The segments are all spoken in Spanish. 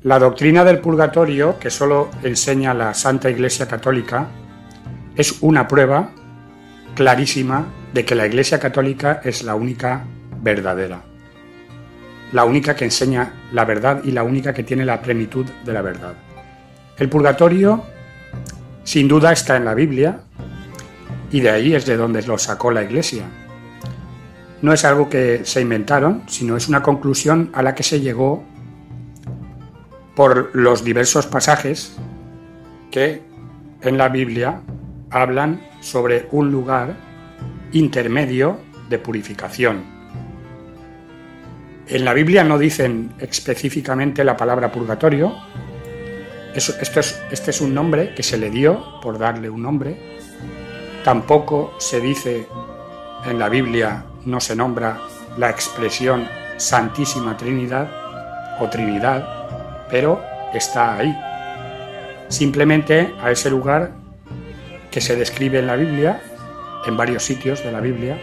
La doctrina del purgatorio, que solo enseña la Santa Iglesia Católica, es una prueba clarísima de que la Iglesia Católica es la única verdadera, la única que enseña la verdad y la única que tiene la plenitud de la verdad. El purgatorio, sin duda, está en la Biblia y de ahí es de donde lo sacó la Iglesia. No es algo que se inventaron, sino es una conclusión a la que se llegó por los diversos pasajes que en la Biblia hablan sobre un lugar intermedio de purificación. En la Biblia no dicen específicamente la palabra purgatorio. Este es un nombre que se le dio por darle un nombre. Tampoco se dice en la Biblia, no se nombra la expresión Santísima Trinidad o Trinidad, pero está ahí. Simplemente a ese lugar que se describe en la Biblia, en varios sitios de la Biblia,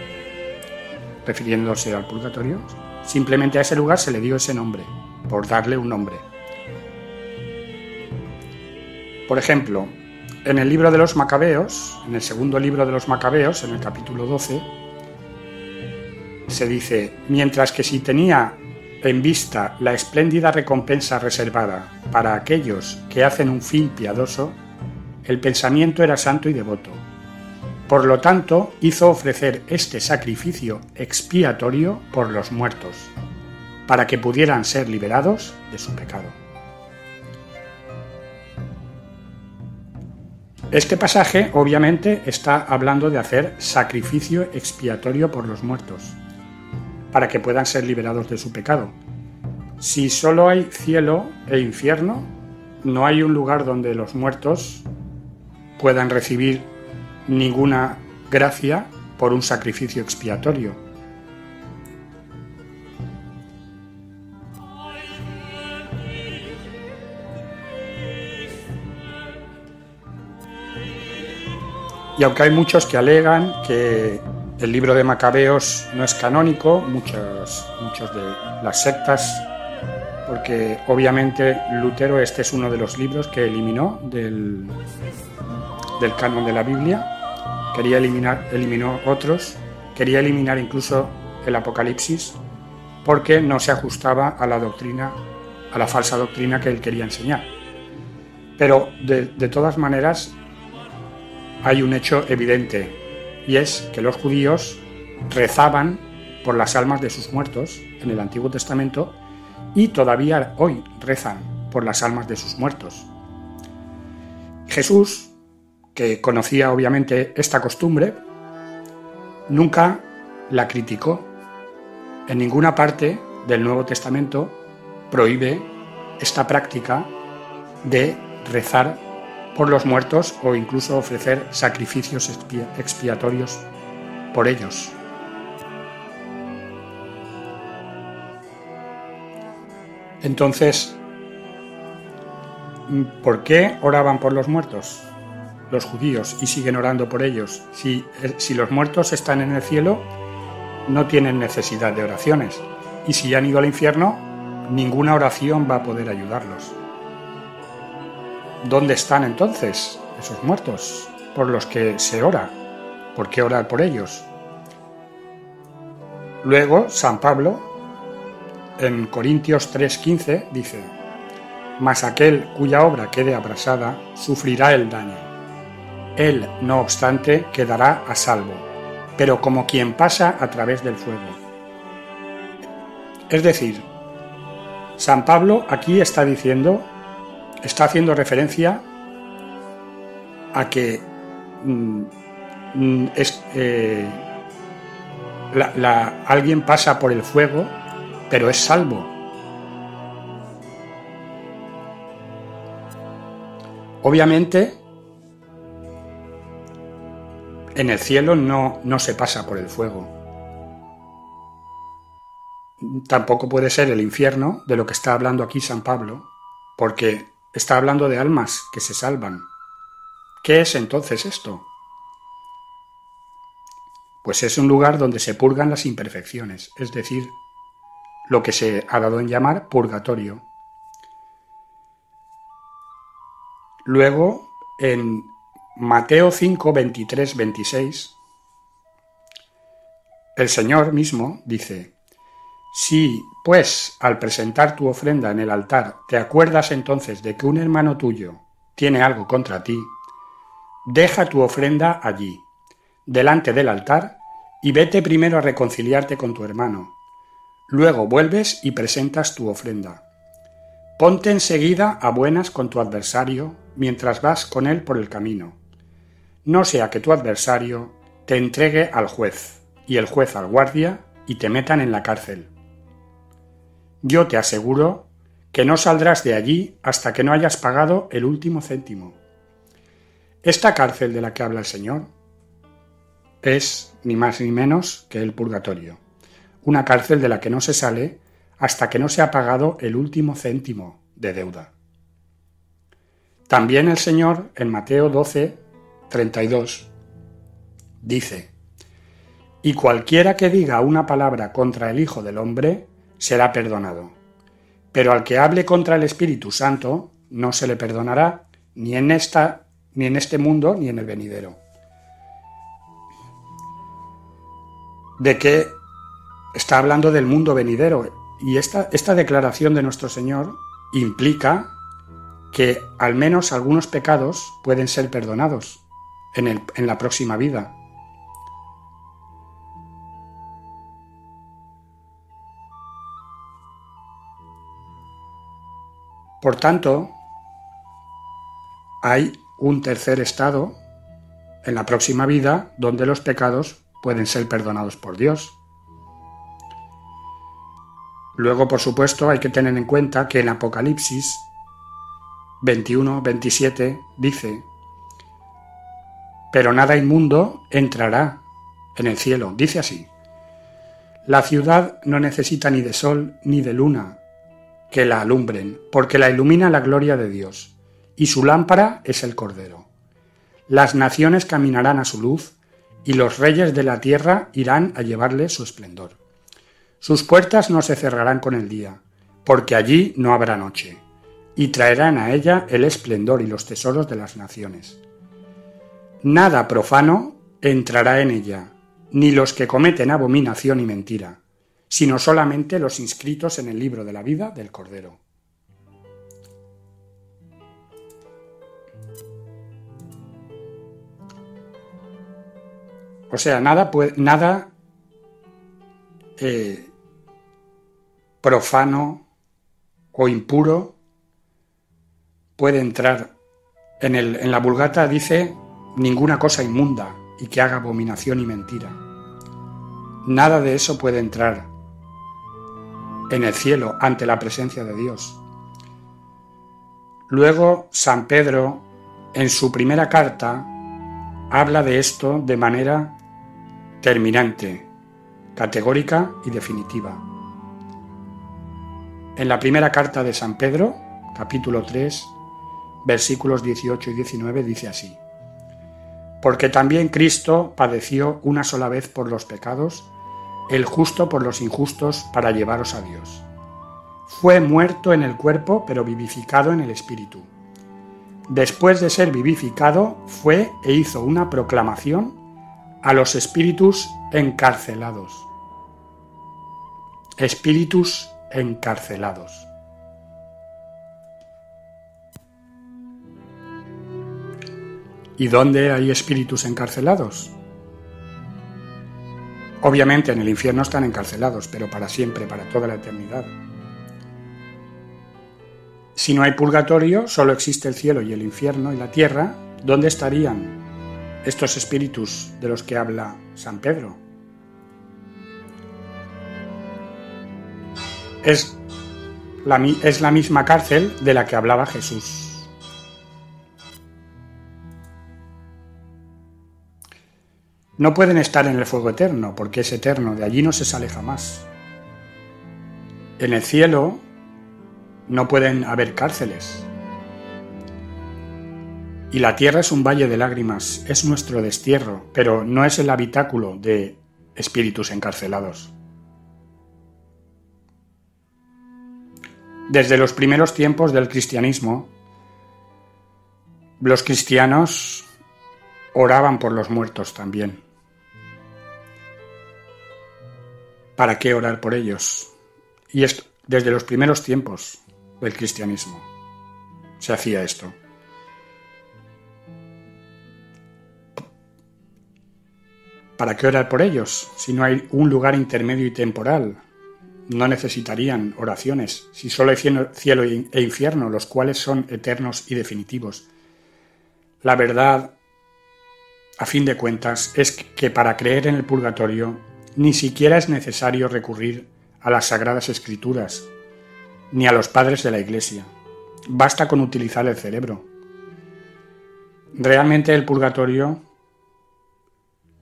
refiriéndose al purgatorio, simplemente a ese lugar se le dio ese nombre, por darle un nombre. Por ejemplo, en el libro de los Macabeos, en el segundo libro de los Macabeos, en el capítulo 12, se dice: mientras que si tenía en vista la espléndida recompensa reservada para aquellos que hacen un fin piadoso, el pensamiento era santo y devoto. Por lo tanto, hizo ofrecer este sacrificio expiatorio por los muertos, para que pudieran ser liberados de su pecado. Este pasaje, obviamente, está hablando de hacer sacrificio expiatorio por los muertos, para que puedan ser liberados de su pecado. Si solo hay cielo e infierno, no hay un lugar donde los muertos puedan recibir ninguna gracia por un sacrificio expiatorio. Y aunque hay muchos que alegan que el libro de Macabeos no es canónico, muchos de las sectas, porque obviamente Lutero este es uno de los libros que eliminó del canon de la Biblia. Eliminó otros, quería eliminar incluso el Apocalipsis, porque no se ajustaba a la doctrina, a la falsa doctrina que él quería enseñar. Pero de todas maneras hay un hecho evidente, y es que los judíos rezaban por las almas de sus muertos en el Antiguo Testamento y todavía hoy rezan por las almas de sus muertos. Jesús, que conocía obviamente esta costumbre, nunca la criticó. En ninguna parte del Nuevo Testamento prohíbe esta práctica de rezar por los muertos o incluso ofrecer sacrificios expiatorios por ellos. Entonces, ¿por qué oraban por los muertos los judíos y siguen orando por ellos? Si los muertos están en el cielo, no tienen necesidad de oraciones, y si han ido al infierno, ninguna oración va a poder ayudarlos. ¿Dónde están entonces esos muertos por los que se ora? ¿Por qué orar por ellos? Luego, San Pablo, en Corintios 3:15, dice: mas aquel cuya obra quede abrasada sufrirá el daño. Él, no obstante, quedará a salvo, pero como quien pasa a través del fuego. Es decir, San Pablo aquí está haciendo referencia a que alguien pasa por el fuego, pero es salvo. Obviamente, en el cielo no se pasa por el fuego. Tampoco puede ser el infierno de lo que está hablando aquí San Pablo, porque está hablando de almas que se salvan. ¿Qué es entonces esto? Pues es un lugar donde se purgan las imperfecciones, es decir, lo que se ha dado en llamar purgatorio. Luego, en Mateo 5, 23, 26, el Señor mismo dice: si, pues, al presentar tu ofrenda en el altar te acuerdas entonces de que un hermano tuyo tiene algo contra ti, deja tu ofrenda allí, delante del altar, y vete primero a reconciliarte con tu hermano. Luego vuelves y presentas tu ofrenda. Ponte enseguida a buenas con tu adversario mientras vas con él por el camino. No sea que tu adversario te entregue al juez y el juez al guardia y te metan en la cárcel. Yo te aseguro que no saldrás de allí hasta que no hayas pagado el último céntimo. Esta cárcel de la que habla el Señor es ni más ni menos que el purgatorio, una cárcel de la que no se sale hasta que no se ha pagado el último céntimo de deuda. También el Señor en Mateo 12, 32 dice: y cualquiera que diga una palabra contra el Hijo del Hombre será perdonado, pero al que hable contra el Espíritu Santo no se le perdonará ni en este mundo ni en el venidero. ¿De qué está hablando? Del mundo venidero? Y esta declaración de nuestro Señor implica que al menos algunos pecados pueden ser perdonados en la próxima vida. Por tanto, hay un tercer estado en la próxima vida donde los pecados pueden ser perdonados por Dios. Luego, por supuesto, hay que tener en cuenta que en Apocalipsis 21, 27 dice: pero nada inmundo entrará en el cielo. Dice así: la ciudad no necesita ni de sol ni de luna que la alumbren, porque la ilumina la gloria de Dios, y su lámpara es el Cordero. Las naciones caminarán a su luz, y los reyes de la tierra irán a llevarle su esplendor. Sus puertas no se cerrarán con el día, porque allí no habrá noche, y traerán a ella el esplendor y los tesoros de las naciones. Nada profano entrará en ella, ni los que cometen abominación y mentira, sino solamente los inscritos en el libro de la vida del Cordero. O sea, nada profano o impuro puede entrar. En la Vulgata dice: ninguna cosa inmunda y que haga abominación y mentira. Nada de eso puede entrar en el cielo ante la presencia de Dios. Luego, San Pedro, en su primera carta, habla de esto de manera terminante, categórica y definitiva. En la primera carta de San Pedro, capítulo 3, versículos 18 y 19, dice así: porque también Cristo padeció una sola vez por los pecados, el justo por los injustos, para llevaros a Dios. Fue muerto en el cuerpo, pero vivificado en el espíritu. Después de ser vivificado, fue e hizo una proclamación a los espíritus encarcelados. Espíritus encarcelados. ¿Y dónde hay espíritus encarcelados? Obviamente en el infierno están encarcelados, pero para siempre, para toda la eternidad. Si no hay purgatorio, solo existe el cielo y el infierno y la tierra, ¿dónde estarían estos espíritus de los que habla San Pedro? Es la misma cárcel de la que hablaba Jesús. No pueden estar en el fuego eterno, porque es eterno, de allí no se sale jamás. En el cielo no pueden haber cárceles. Y la tierra es un valle de lágrimas, es nuestro destierro, pero no es el habitáculo de espíritus encarcelados. Desde los primeros tiempos del cristianismo, Los cristianos oraban por los muertos también. ¿Para qué orar por ellos? Y esto, desde los primeros tiempos del cristianismo se hacía esto. ¿Para qué orar por ellos si no hay un lugar intermedio y temporal? No necesitarían oraciones, si solo hay cielo e infierno, los cuales son eternos y definitivos. La verdad, a fin de cuentas, es que para creer en el purgatorio ni siquiera es necesario recurrir a las Sagradas Escrituras, ni a los padres de la Iglesia. Basta con utilizar el cerebro. Realmente el purgatorio,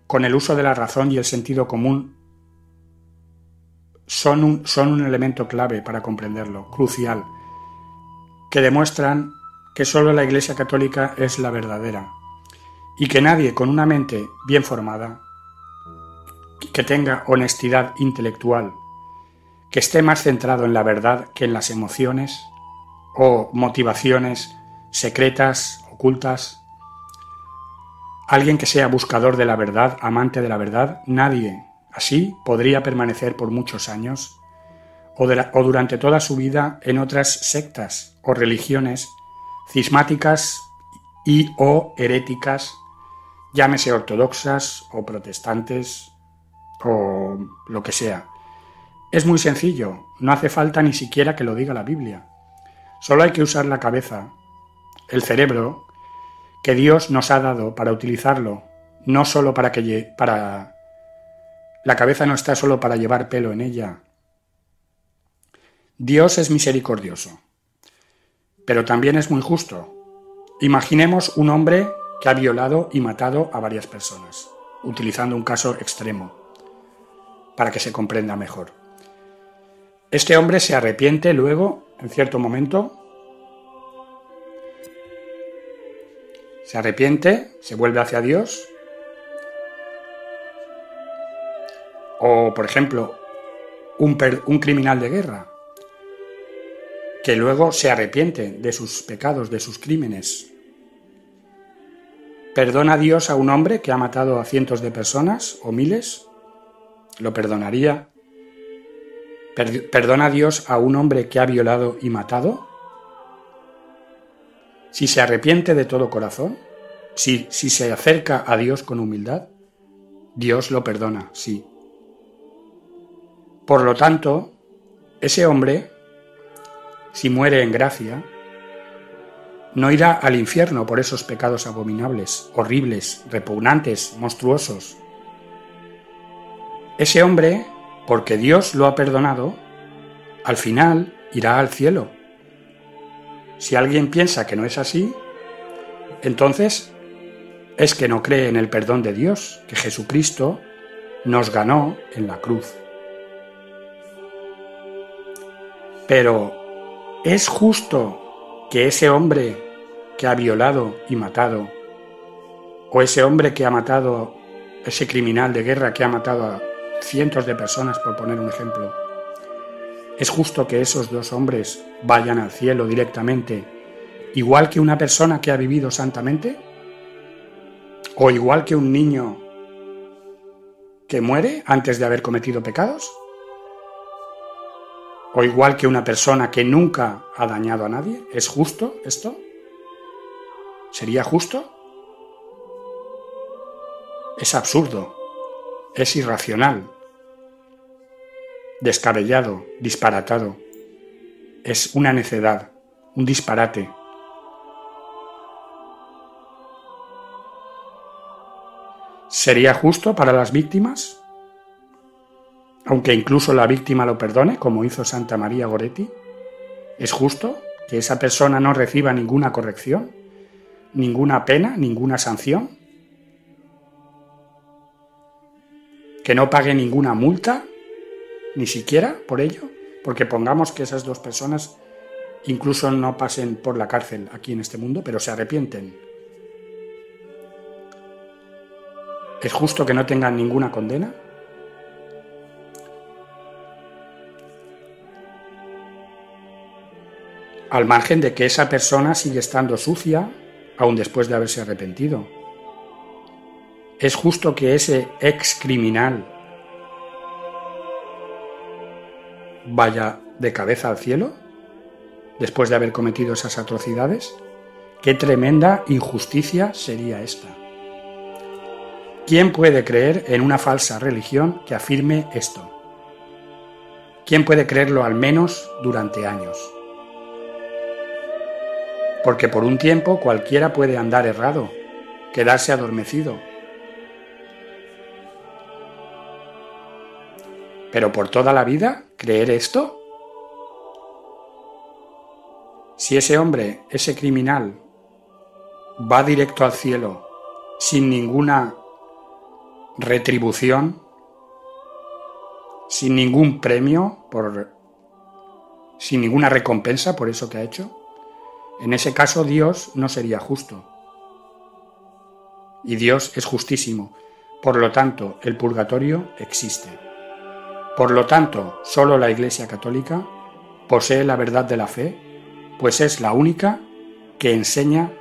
con el uso de la razón y el sentido común, son un elemento clave para comprenderlo, crucial, que demuestran que solo la Iglesia Católica es la verdadera y que nadie con una mente bien formada, que tenga honestidad intelectual, que esté más centrado en la verdad que en las emociones o motivaciones secretas, ocultas, alguien que sea buscador de la verdad, amante de la verdad, nadie así podría permanecer por muchos años o durante toda su vida en otras sectas o religiones cismáticas y o heréticas, llámese ortodoxas o protestantes o lo que sea. Es muy sencillo, no hace falta ni siquiera que lo diga la Biblia. Solo hay que usar la cabeza, el cerebro, que Dios nos ha dado para utilizarlo, no solo para... La cabeza no está solo para llevar pelo en ella. Dios es misericordioso, pero también es muy justo. Imaginemos un hombre que ha violado y matado a varias personas, utilizando un caso extremo, para que se comprenda mejor. Este hombre se arrepiente luego, en cierto momento, se arrepiente, se vuelve hacia Dios. O, por ejemplo, un criminal de guerra que luego se arrepiente de sus pecados, de sus crímenes. ¿Perdona a Dios a un hombre que ha matado a cientos de personas o miles? ¿Lo perdonaría? ¿Perdona a Dios a un hombre que ha violado y matado? Si se arrepiente de todo corazón, si se acerca a Dios con humildad, Dios lo perdona, sí. Por lo tanto, ese hombre, si muere en gracia, no irá al infierno por esos pecados abominables, horribles, repugnantes, monstruosos. Ese hombre, porque Dios lo ha perdonado, al final irá al cielo. Si alguien piensa que no es así, entonces es que no cree en el perdón de Dios, que Jesucristo nos ganó en la cruz. Pero ¿es justo que ese hombre que ha violado y matado, o ese hombre que ha matado, ese criminal de guerra que ha matado a cientos de personas, por poner un ejemplo, es justo que esos dos hombres vayan al cielo directamente, igual que una persona que ha vivido santamente? ¿O igual que un niño que muere antes de haber cometido pecados? ¿O igual que una persona que nunca ha dañado a nadie? ¿Es justo esto? ¿Sería justo? Es absurdo, es irracional, descabellado, disparatado. Es una necedad, un disparate. ¿Sería justo para las víctimas? Aunque incluso la víctima lo perdone, como hizo Santa María Goretti. ¿Es justo que esa persona no reciba ninguna corrección, ninguna pena, ninguna sanción? ¿Que no pague ninguna multa, ni siquiera por ello? Porque pongamos que esas dos personas incluso no pasen por la cárcel aquí en este mundo, pero se arrepienten. ¿Es justo que no tengan ninguna condena? Al margen de que esa persona sigue estando sucia, aun después de haberse arrepentido. ¿Es justo que ese ex criminal vaya de cabeza al cielo después de haber cometido esas atrocidades? ¡Qué tremenda injusticia sería esta! ¿Quién puede creer en una falsa religión que afirme esto? ¿Quién puede creerlo al menos durante años? Porque por un tiempo cualquiera puede andar errado, quedarse adormecido. ¿Pero por toda la vida creer esto? Si ese hombre, ese criminal, va directo al cielo sin ninguna retribución, sin ningún premio, sin ninguna recompensa por eso que ha hecho, en ese caso Dios no sería justo. Y Dios es justísimo. Por lo tanto, el purgatorio existe. Por lo tanto, solo la Iglesia Católica posee la verdad de la fe, pues es la única que enseña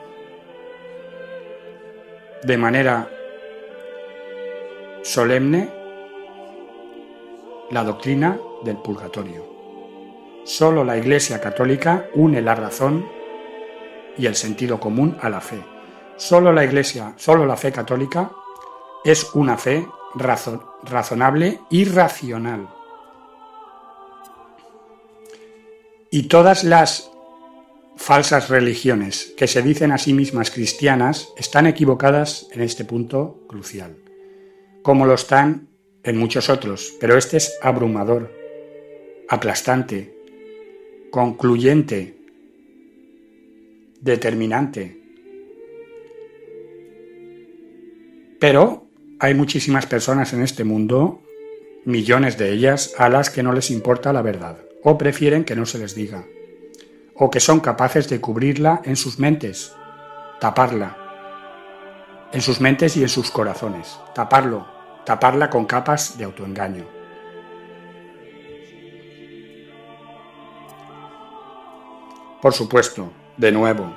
de manera solemne la doctrina del purgatorio. Solo la Iglesia Católica une la razón y el sentido común a la fe. Solo la fe católica es una fe razonable y racional. Y todas las falsas religiones que se dicen a sí mismas cristianas están equivocadas en este punto crucial, como lo están en muchos otros, pero este es abrumador, aplastante, concluyente, determinante. Pero hay muchísimas personas en este mundo, millones de ellas, a las que no les importa la verdad, o prefieren que no se les diga, o que son capaces de cubrirla en sus mentes, taparla, en sus mentes y en sus corazones, taparla con capas de autoengaño. Por supuesto, de nuevo,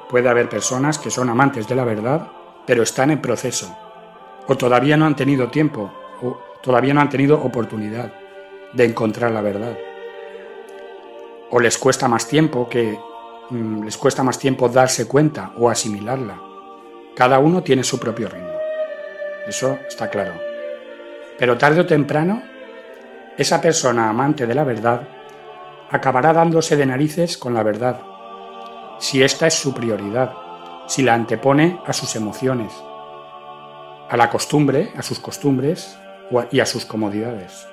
puede haber personas que son amantes de la verdad, pero están en proceso, o todavía no han tenido tiempo, o todavía no han tenido oportunidad de encontrar la verdad. O les cuesta más tiempo darse cuenta o asimilarla. Cada uno tiene su propio ritmo. Eso está claro. Pero tarde o temprano, esa persona amante de la verdad acabará dándose de narices con la verdad, si esta es su prioridad, si la antepone a sus emociones, a la costumbre, a sus costumbres y a sus comodidades.